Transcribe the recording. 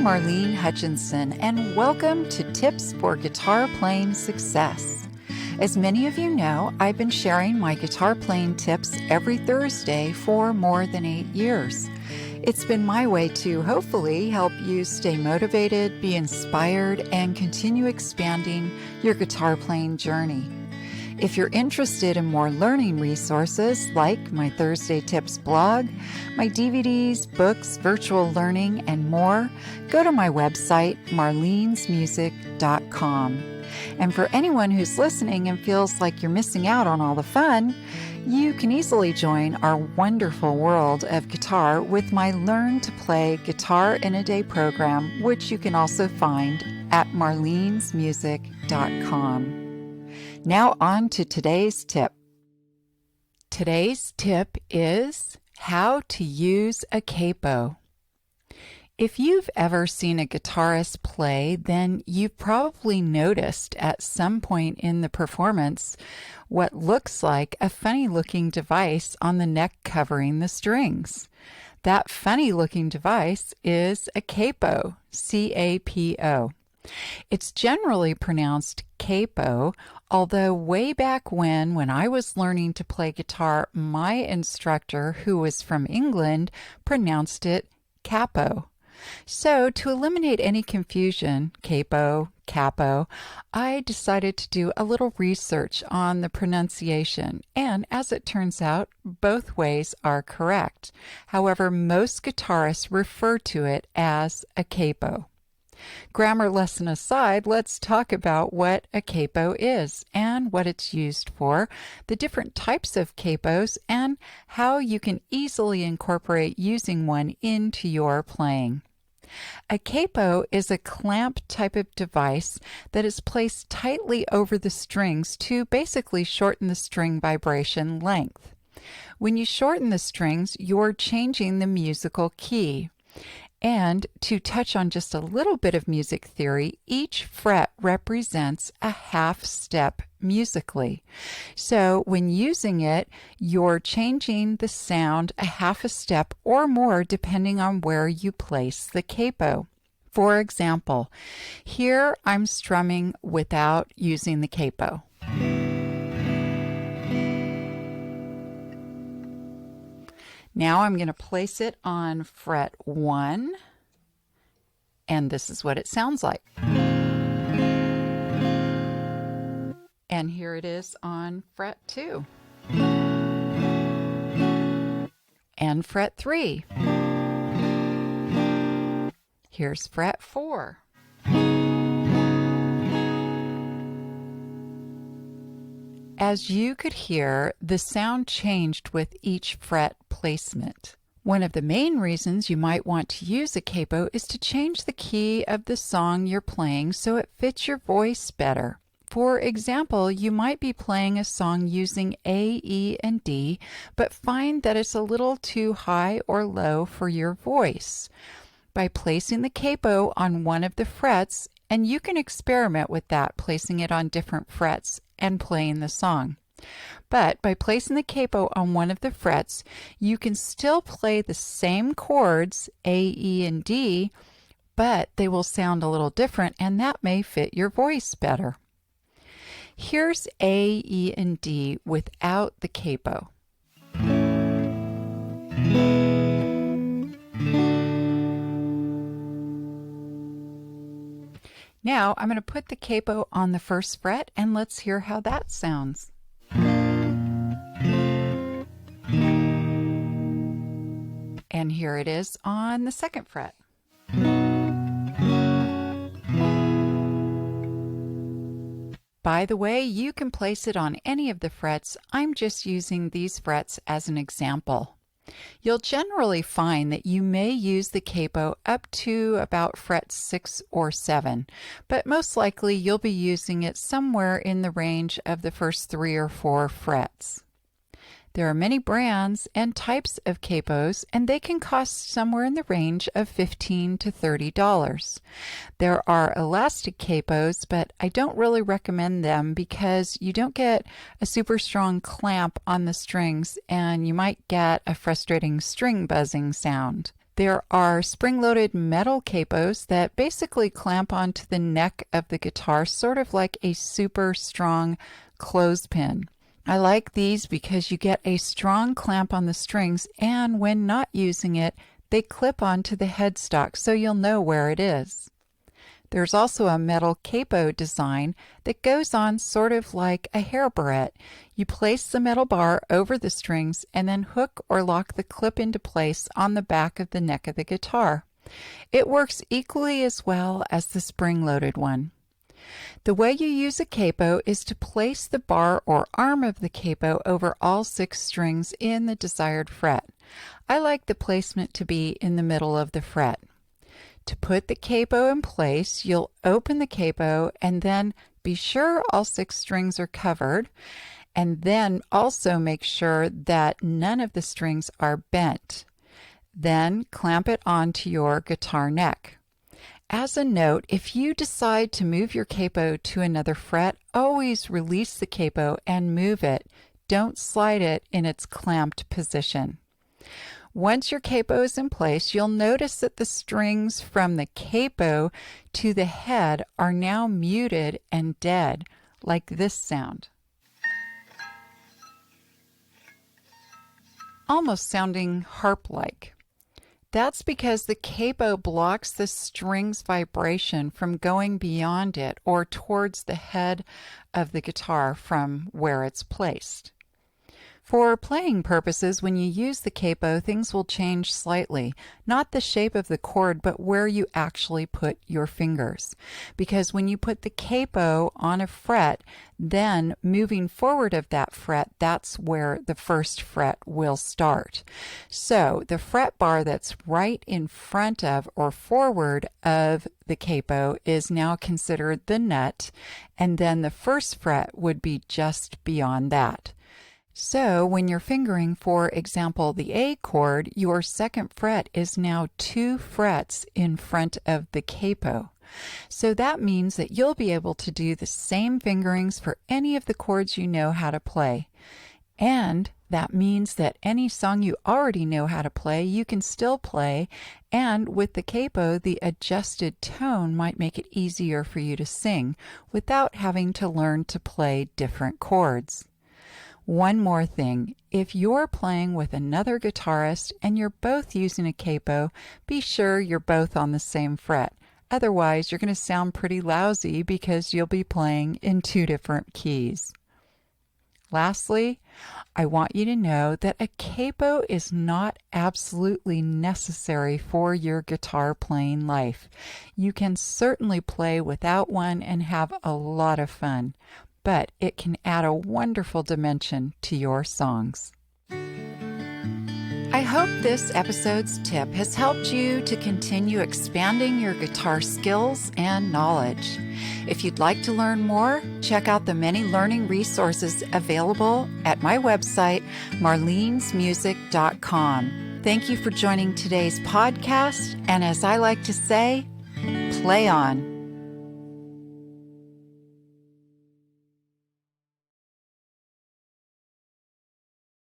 Marlene Hutchinson, and welcome to Tips for Guitar Playing Success. As many of you know, I've been sharing my guitar playing tips every Thursday for more than 8 years. It's been my way to hopefully help you stay motivated, be inspired, and continue expanding your guitar playing journey. If you're interested in more learning resources like my Thursday Tips blog, my DVDs, books, virtual learning, and more, go to my website, marlenesmusic.com. And for anyone who's listening and feels like you're missing out on all the fun, you can easily join our wonderful world of guitar with my Learn to Play Guitar in a Day program, which you can also find at marlenesmusic.com. Now on to today's tip. Today's tip is how to use a capo. If you've ever seen a guitarist play, then you've probably noticed at some point in the performance what looks like a funny-looking device on the neck covering the strings. That funny-looking device is a capo, C-A-P-O. It's generally pronounced capo, although way back when I was learning to play guitar, my instructor, who was from England, pronounced it capo. So to eliminate any confusion, capo, capo, I decided to do a little research on the pronunciation, and as it turns out, both ways are correct. However, most guitarists refer to it as a capo. Grammar lesson aside, let's talk about what a capo is and what it's used for, the different types of capos, and how you can easily incorporate using one into your playing. A capo is a clamp type of device that is placed tightly over the strings to basically shorten the string vibration length. When you shorten the strings, you're changing the musical key. And to touch on just a little bit of music theory, each fret represents a half step musically. So when using it, you're changing the sound a half a step or more depending on where you place the capo. For example, here I'm strumming without using the capo. Now I'm going to place it on fret 1, and this is what it sounds like. And here it is on fret 2. And fret 3. Here's fret 4. As you could hear, the sound changed with each fret placement. One of the main reasons you might want to use a capo is to change the key of the song you're playing so it fits your voice better. For example, you might be playing a song using A, E, and D, but find that it's a little too high or low for your voice. By placing the capo on one of the frets, and you can experiment with that, placing it on different frets and playing the song. But by placing the capo on one of the frets, you can still play the same chords, A, E, and D, but they will sound a little different, and that may fit your voice better. Here's A, E, and D without the capo. Now I'm going to put the capo on the first fret, and let's hear how that sounds. And here it is on the second fret. By the way, you can place it on any of the frets. I'm just using these frets as an example. You'll generally find that you may use the capo up to about fret 6 or 7, but most likely you'll be using it somewhere in the range of the first 3 or 4 frets. There are many brands and types of capos, and they can cost somewhere in the range of $15 to $30. There are elastic capos, but I don't really recommend them because you don't get a super strong clamp on the strings and you might get a frustrating string buzzing sound. There are spring-loaded metal capos that basically clamp onto the neck of the guitar, sort of like a super strong clothespin. I like these because you get a strong clamp on the strings, and when not using it, they clip onto the headstock so you'll know where it is. There's also a metal capo design that goes on sort of like a hair barrette. You place the metal bar over the strings and then hook or lock the clip into place on the back of the neck of the guitar. It works equally as well as the spring-loaded one. The way you use a capo is to place the bar or arm of the capo over all 6 strings in the desired fret. I like the placement to be in the middle of the fret. To put the capo in place, you'll open the capo and then be sure all 6 strings are covered, and then also make sure that none of the strings are bent. Then clamp it onto your guitar neck. As a note, if you decide to move your capo to another fret, always release the capo and move it. Don't slide it in its clamped position. Once your capo is in place, you'll notice that the strings from the capo to the head are now muted and dead, like this sound. Almost sounding harp-like. That's because the capo blocks the string's vibration from going beyond it or towards the head of the guitar from where it's placed. For playing purposes, when you use the capo, things will change slightly. Not the shape of the chord, but where you actually put your fingers. Because when you put the capo on a fret, then moving forward of that fret, that's where the first fret will start. So the fret bar that's right in front of or forward of the capo is now considered the nut, and then the first fret would be just beyond that. So when you're fingering, for example, the A chord, your second fret is now 2 frets in front of the capo. So that means that you'll be able to do the same fingerings for any of the chords you know how to play. And that means that any song you already know how to play, you can still play, and with the capo, the adjusted tone might make it easier for you to sing without having to learn to play different chords. One more thing, if you're playing with another guitarist and you're both using a capo, be sure you're both on the same fret. Otherwise, you're going to sound pretty lousy because you'll be playing in 2 different keys. Lastly, I want you to know that a capo is not absolutely necessary for your guitar playing life. You can certainly play without one and have a lot of fun, but it can add a wonderful dimension to your songs. I hope this episode's tip has helped you to continue expanding your guitar skills and knowledge. If you'd like to learn more, check out the many learning resources available at my website, marlenesmusic.com. Thank you for joining today's podcast, and as I like to say, play on.